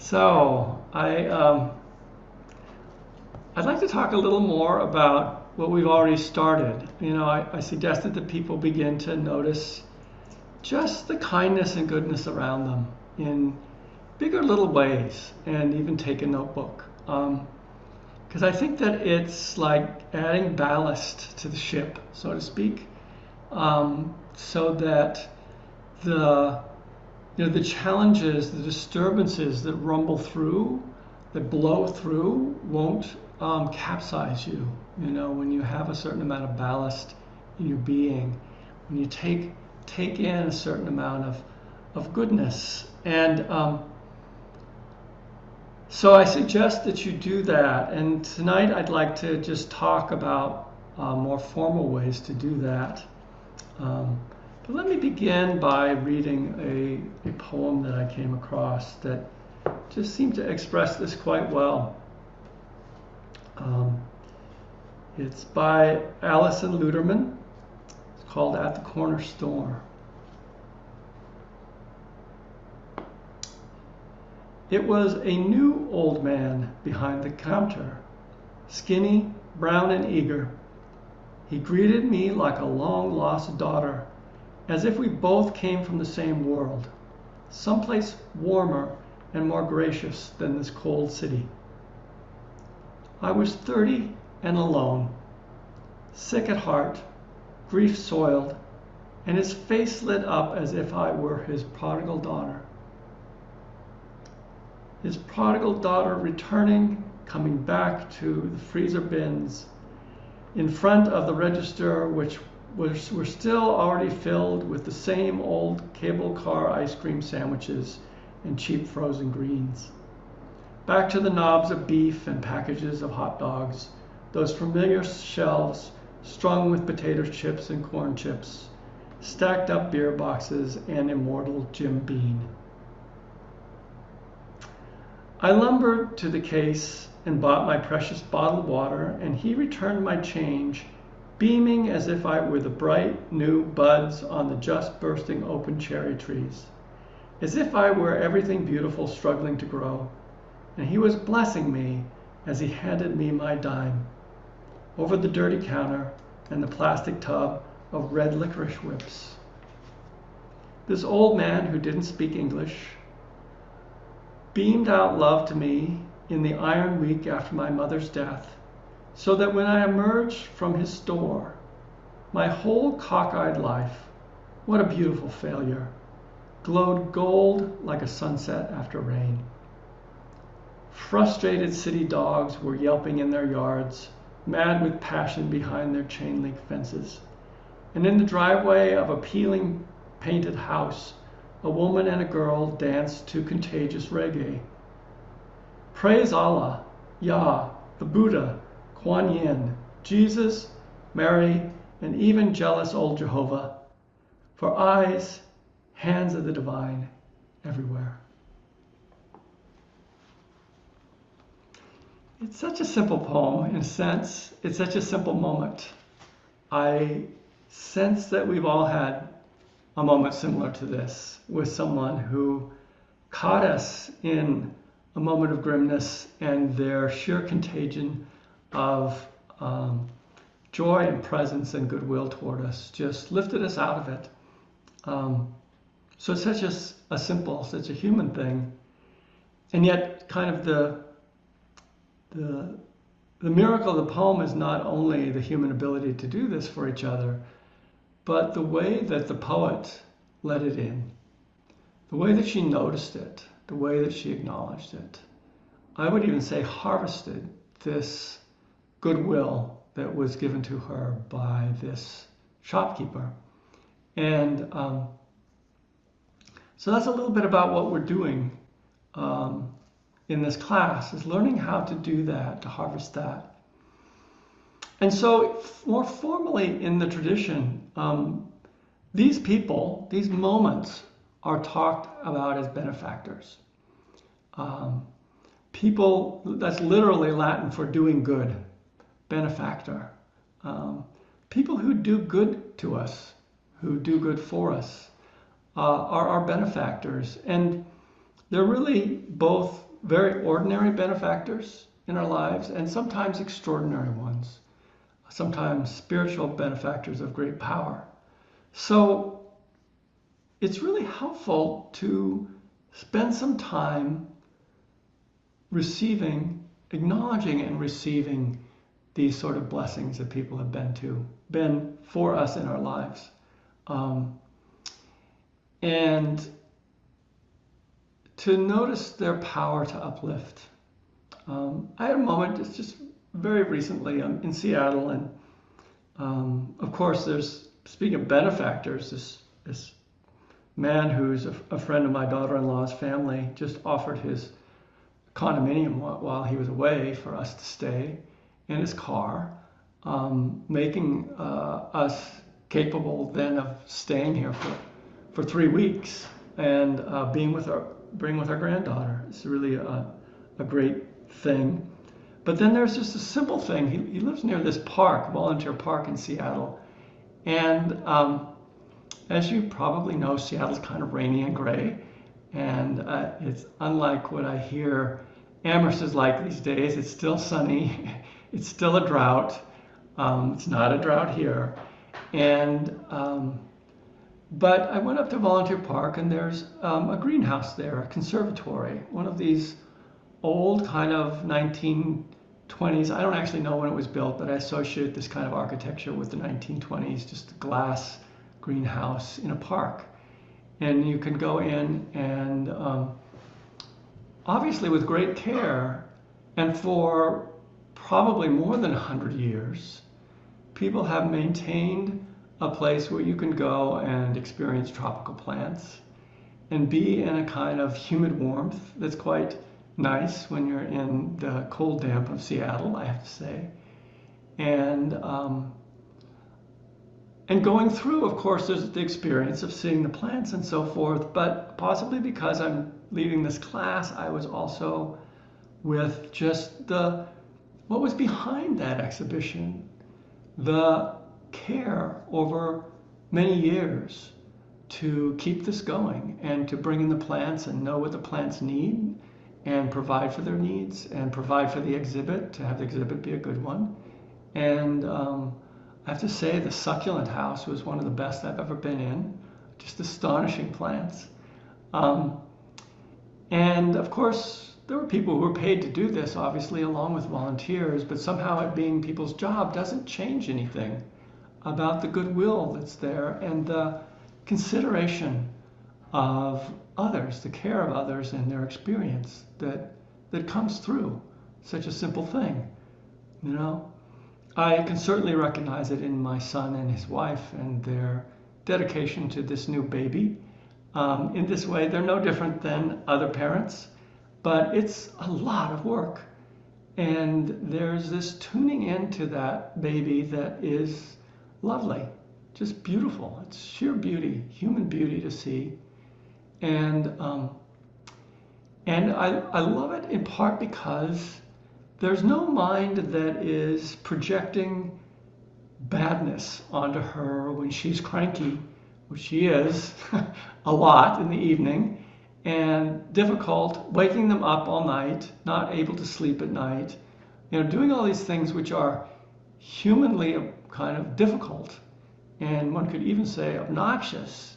So I'd like to talk a little more about what we've already started. I suggested that people begin to notice just the kindness and goodness around them in bigger little ways, and even take a notebook. Because I think that it's like adding ballast to the ship, so to speak, so that the challenges, the disturbances that rumble through, that blow through, won't capsize you. When you have a certain amount of ballast in your being, when you take in a certain amount of goodness. And so I suggest that you do that. And tonight I'd like to just talk about more formal ways to do that. But let me begin by reading a poem that I came across that just seemed to express this quite well. It's by Alison Luterman. It's called At the Corner Store. It was a new old man behind the counter, skinny, brown, and eager. He greeted me like a long-lost daughter, as if we both came from the same world, someplace warmer and more gracious than this cold city. I was 30 and alone, sick at heart, grief-soiled, and his face lit up as if I were his prodigal daughter. His prodigal daughter returning, coming back to the freezer bins in front of the register, which were still already filled with the same old cable car ice cream sandwiches and cheap frozen greens. Back to the knobs of beef and packages of hot dogs, those familiar shelves strung with potato chips and corn chips, stacked up beer boxes and immortal Jim Beam. I lumbered to the case and bought my precious bottled water, and he returned my change, beaming as if I were the bright new buds on the just bursting open cherry trees, as if I were everything beautiful struggling to grow, and he was blessing me as he handed me my dime over the dirty counter and the plastic tub of red licorice whips. This old man who didn't speak English beamed out love to me in the iron week after my mother's death, so that when I emerged from his store, my whole cockeyed life, what a beautiful failure, glowed gold like a sunset after rain. Frustrated city dogs were yelping in their yards, mad with passion behind their chain link fences. And in the driveway of a peeling painted house, a woman and a girl danced to contagious reggae. Praise Allah, Yah, the Buddha, Kuan Yin, Jesus, Mary, and even jealous old Jehovah, for eyes, hands of the divine, everywhere. It's such a simple poem, in a sense. It's such a simple moment. I sense that we've all had a moment similar to this with someone who caught us in a moment of grimness, and their sheer contagion of joy and presence and goodwill toward us just lifted us out of it. So it's such a simple, such a human thing, and yet kind of the miracle of the poem is not only the human ability to do this for each other, but the way that the poet let it in, the way that she noticed it, the way that she acknowledged it. I would even say harvested this goodwill that was given to her by this shopkeeper. And so that's a little bit about what we're doing in this class, is learning how to do that, to harvest that. And so more formally in the tradition, these people, these moments, are talked about as benefactors. People, that's literally Latin for doing good, benefactor. People who do good to us, who do good for us, are our benefactors. And they're really both very ordinary benefactors in our lives and sometimes extraordinary ones, sometimes spiritual benefactors of great power. So it's really helpful to spend some time acknowledging and receiving these sort of blessings that people have been for us in our lives. And to notice their power to uplift. I had a moment, it's just very recently, I'm in Seattle, and of course speaking of benefactors, this man who's a friend of my daughter-in-law's family just offered his condominium while he was away for us to stay in his car, making us capable then of staying here for 3 weeks and being with our granddaughter. It's really a great thing. But then there's just a simple thing. He lives near this park, volunteer park in Seattle, and as you probably know, Seattle's kind of rainy and gray, and it's unlike what I hear Amherst is like these days. It's still sunny. It's still a drought. It's not a drought here. And but I went up to Volunteer Park, and there's a greenhouse there, a conservatory, one of these old kind of 1920s. I don't actually know when it was built, but I associate this kind of architecture with the 1920s, just a glass greenhouse in a park. And you can go in and obviously with great care, and for probably more than 100 years, people have maintained a place where you can go and experience tropical plants and be in a kind of humid warmth that's quite nice when you're in the cold damp of Seattle, I have to say. And going through, of course, there's the experience of seeing the plants and so forth, but possibly because I'm leading this class, I was also with just what was behind that exhibition, the care over many years to keep this going and to bring in the plants and know what the plants need and provide for their needs and provide for the exhibit, to have the exhibit be a good one. And I have to say the succulent house was one of the best I've ever been in. Just astonishing plants. And of course, there were people who were paid to do this, obviously, along with volunteers, but somehow it being people's job doesn't change anything about the goodwill that's there and the consideration of others, the care of others and their experience that comes through such a simple thing, you know? I can certainly recognize it in my son and his wife and their dedication to this new baby. In this way, they're no different than other parents, but it's a lot of work. And there's this tuning into that baby that is lovely, just beautiful. It's sheer beauty, human beauty to see. And I love it in part because there's no mind that is projecting badness onto her when she's cranky, which she is a lot in the evening, and difficult, waking them up all night, not able to sleep at night, doing all these things which are humanly kind of difficult, and one could even say obnoxious.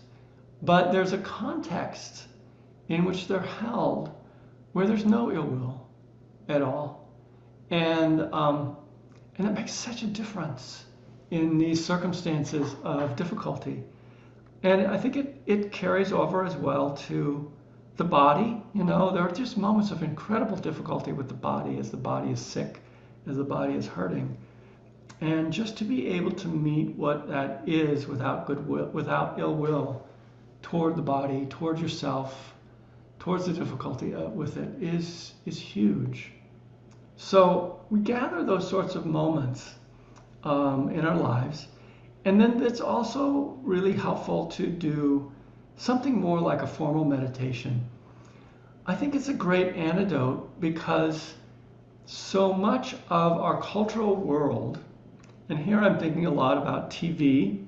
But there's a context in which they're held where there's no ill will at all. And it makes such a difference in these circumstances of difficulty. And I think it carries over as well to the body. There are just moments of incredible difficulty with the body as the body is sick, as the body is hurting. And just to be able to meet what that is without goodwill, without ill will toward the body, toward yourself, towards the difficulty with it is huge. So we gather those sorts of moments in our lives. And then it's also really helpful to do something more like a formal meditation. I think it's a great antidote because so much of our cultural world, and here I'm thinking a lot about TV,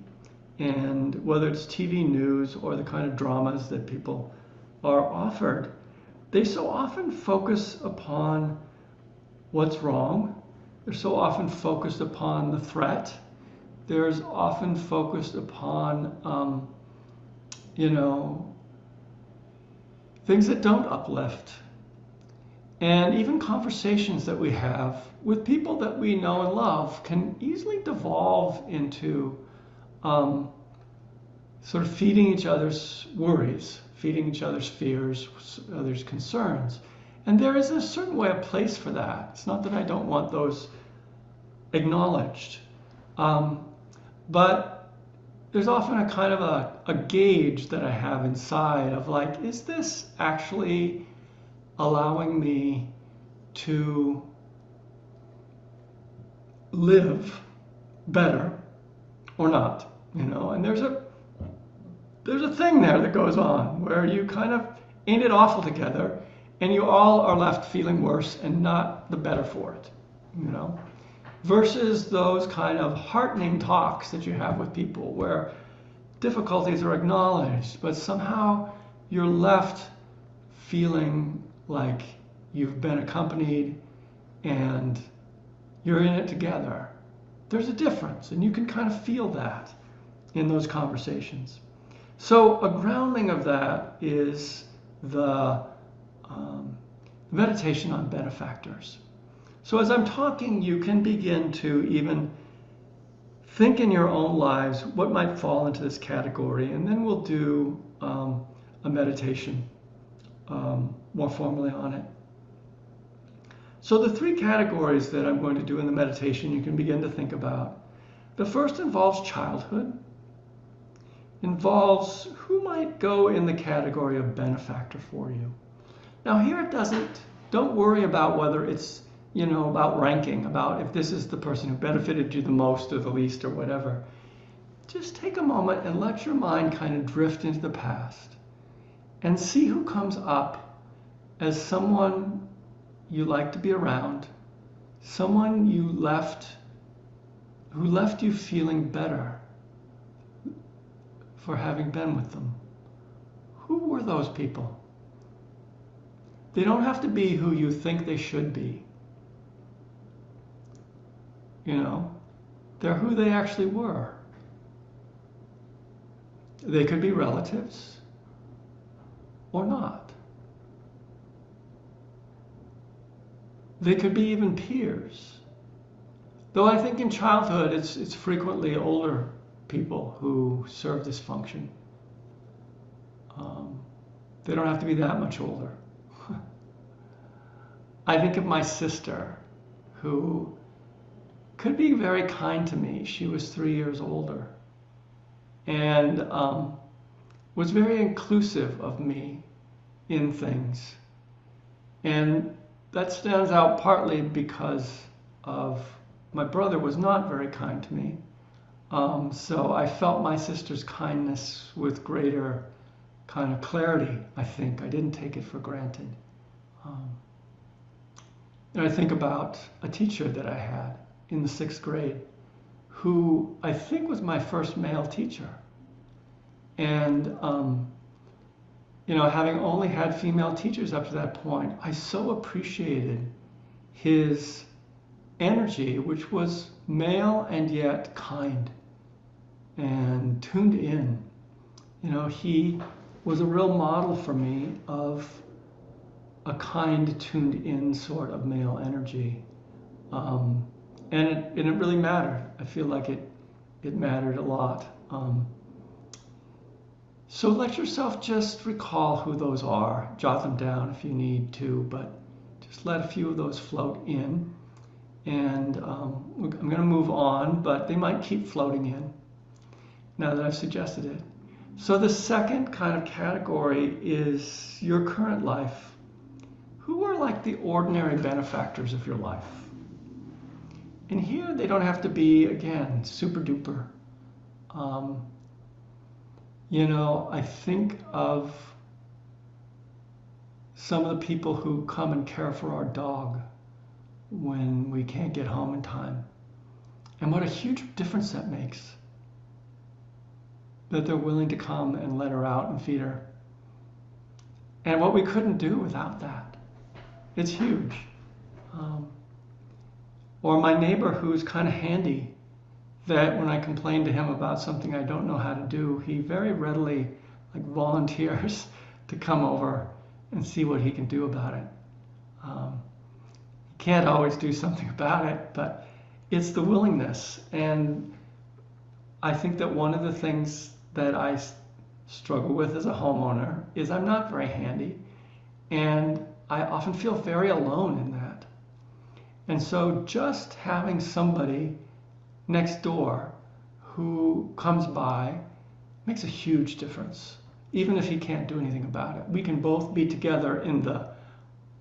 and whether it's TV news or the kind of dramas that people are offered, they so often focus upon what's wrong. They're so often focused upon the threat. There's often focused upon, things that don't uplift. And even conversations that we have with people that we know and love can easily devolve into sort of feeding each other's worries, feeding each other's fears, others' concerns. And there is a certain way, a place for that. It's not that I don't want those acknowledged. But there's often a kind of a gauge that I have inside of like, is this actually allowing me to live better or not? And there's a thing there that goes on where you kind of ain't it awful together, and you all are left feeling worse and not the better for it, versus those kind of heartening talks that you have with people where difficulties are acknowledged, but somehow you're left feeling like you've been accompanied and you're in it together. There's a difference, and you can kind of feel that in those conversations. So a grounding of that is the meditation on benefactors. So as I'm talking, you can begin to even think in your own lives what might fall into this category, and then we'll do a meditation more formally on it. So the three categories that I'm going to do in the meditation, you can begin to think about. The first involves childhood. Involves who might go in the category of benefactor for you. Now here it don't worry about whether it's, about ranking, about if this is the person who benefited you the most or the least or whatever. Just take a moment and let your mind kind of drift into the past and see who comes up as someone you like to be around, someone who left you feeling better for having been with them. Who were those people? They don't have to be who you think they should be. They're who they actually were. They could be relatives or not. They could be even peers. Though I think in childhood it's frequently older people who serve this function. They don't have to be that much older. I think of my sister, who could be very kind to me. She was 3 years older and was very inclusive of me in things. And that stands out partly because of my brother was not very kind to me. So I felt my sister's kindness with greater kind of clarity, I think. I didn't take it for granted. And I think about a teacher that I had in the 6th grade who I think was my first male teacher. And, having only had female teachers up to that point, I so appreciated his energy, which was male and yet kind and tuned in. He was a real model for me of a kind, tuned in sort of male energy. And it really mattered. I feel like it mattered a lot. So let yourself just recall who those are. Jot them down if you need to, but just let a few of those float in. And I'm going to move on, but they might keep floating in now that I've suggested it. So the second kind of category is your current life. Who are like the ordinary benefactors of your life? And here they don't have to be, again, super duper. I think of some of the people who come and care for our dog when we can't get home in time. And what a huge difference that makes. That they're willing to come and let her out and feed her. And what we couldn't do without that. It's huge. Um, or my neighbor who's kind of handy, that when I complain to him about something I don't know how to do, he very readily volunteers to come over and see what he can do about it. He can't always do something about it, but it's the willingness. And I think that one of the things that I struggle with as a homeowner is I'm not very handy, and I often feel very alone in that. And so just having somebody next door who comes by makes a huge difference, even if he can't do anything about it. We can both be together in the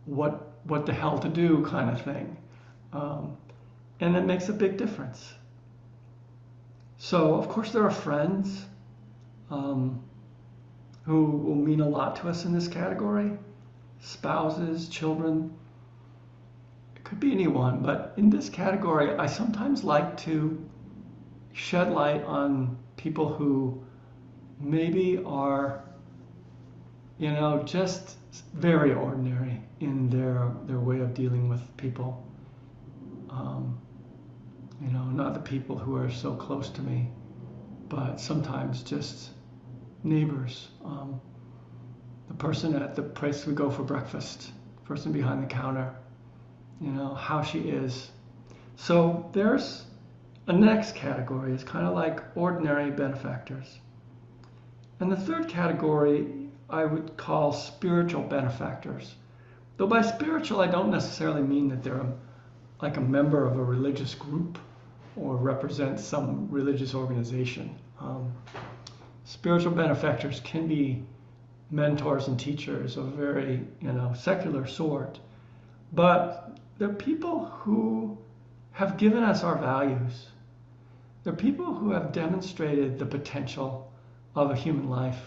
what the hell to do kind of thing. And it makes a big difference. So, of course, there are friends who will mean a lot to us in this category. Spouses, children, it could be anyone, but in this category, I sometimes like to shed light on people who maybe are, just very ordinary in their way of dealing with people. Not the people who are so close to me, but sometimes just neighbors. The person at the place we go for breakfast, person behind the counter, how she is. So there's a next category. It's kind of like ordinary benefactors. And the third category I would call spiritual benefactors. Though by spiritual, I don't necessarily mean that they're like a member of a religious group or represent some religious organization. Spiritual benefactors can be mentors and teachers of a very, secular sort. But they're people who have given us our values. They're people who have demonstrated the potential of a human life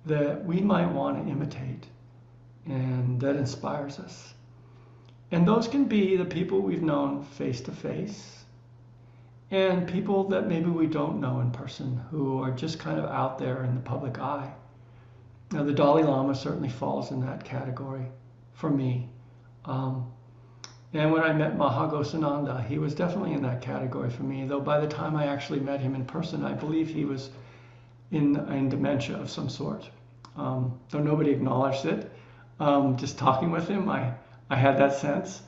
that we might want to imitate and that inspires us. And those can be the people we've known face to face and people that maybe we don't know in person who are just kind of out there in the public eye. Now, the Dalai Lama certainly falls in that category for me. And when I met Mahagosananda, he was definitely in that category for me, though by the time I actually met him in person, I believe he was in dementia of some sort. Though nobody acknowledged it, just talking with him, I had that sense.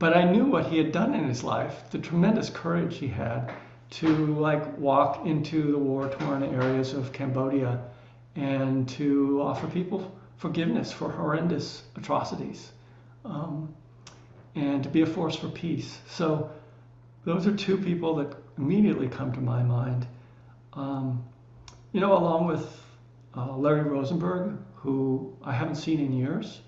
But I knew what he had done in his life, the tremendous courage he had to walk into the war-torn areas of Cambodia and to offer people forgiveness for horrendous atrocities, and to be a force for peace. So those are two people that immediately come to my mind. Along with Larry Rosenberg, who I haven't seen in years.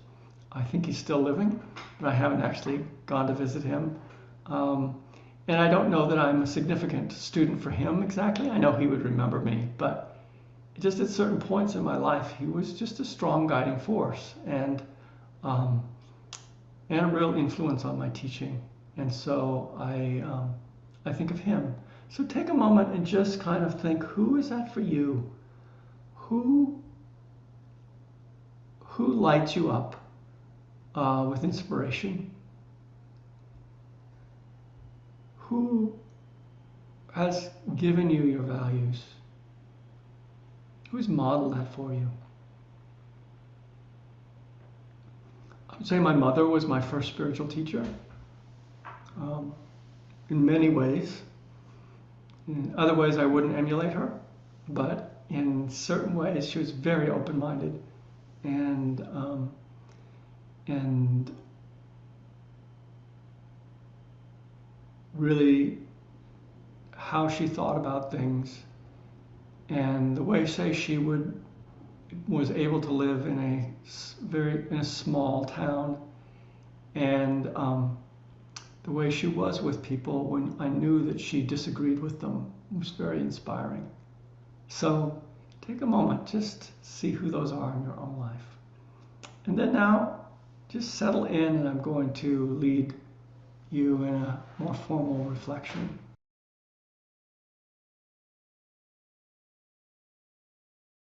I think he's still living, but I haven't actually gone to visit him. And I don't know that I'm a significant student for him exactly. I know he would remember me, but just at certain points in my life, he was just a strong guiding force and a real influence on my teaching. And so I think of him. So take a moment and just kind of think, who is that for you? Who lights you up with inspiration? Who has given you your values? Who's modeled that for you? I would say my mother was my first spiritual teacher. In many ways. In other ways, I wouldn't emulate her, but in certain ways, she was very open-minded and really how she thought about things and the way, say, she was able to live in a small town, and the way she was with people when I knew that she disagreed with them was very inspiring. So take a moment, just see who those are in your own life. And then now, just settle in, and I'm going to lead you in a more formal reflection.